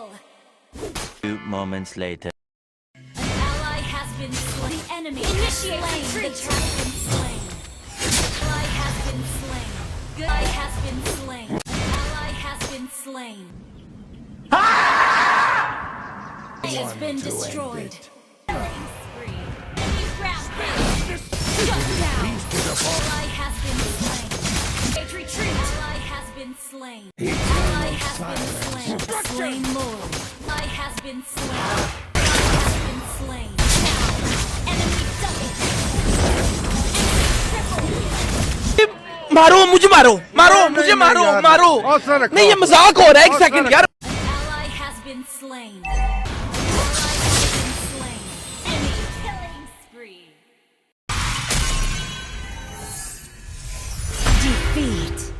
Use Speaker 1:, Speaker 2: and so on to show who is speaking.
Speaker 1: kill.
Speaker 2: 2 moments later.
Speaker 1: An ally has been slain. The enemy initiate retreat. The has been slain. Ally has been slain. Good ally has been slain. Ally has been slain. Has been destroyed. Killing spree. Enemy rampage. Shut down. Ally has been slain. Retreat. Ally has been slain. Ally has been slain. Slain Lord. Ally has been slain. Ally has been slain. Now. Enemy double. Enemy triple.
Speaker 3: मारो मुझे मारो मारो मुझे मारो मारो नहीं ये मजाक हो रहा है एक सेकंड यार
Speaker 1: Ally has been slain. Ally has been slain. Enemy killing spree. Defeat.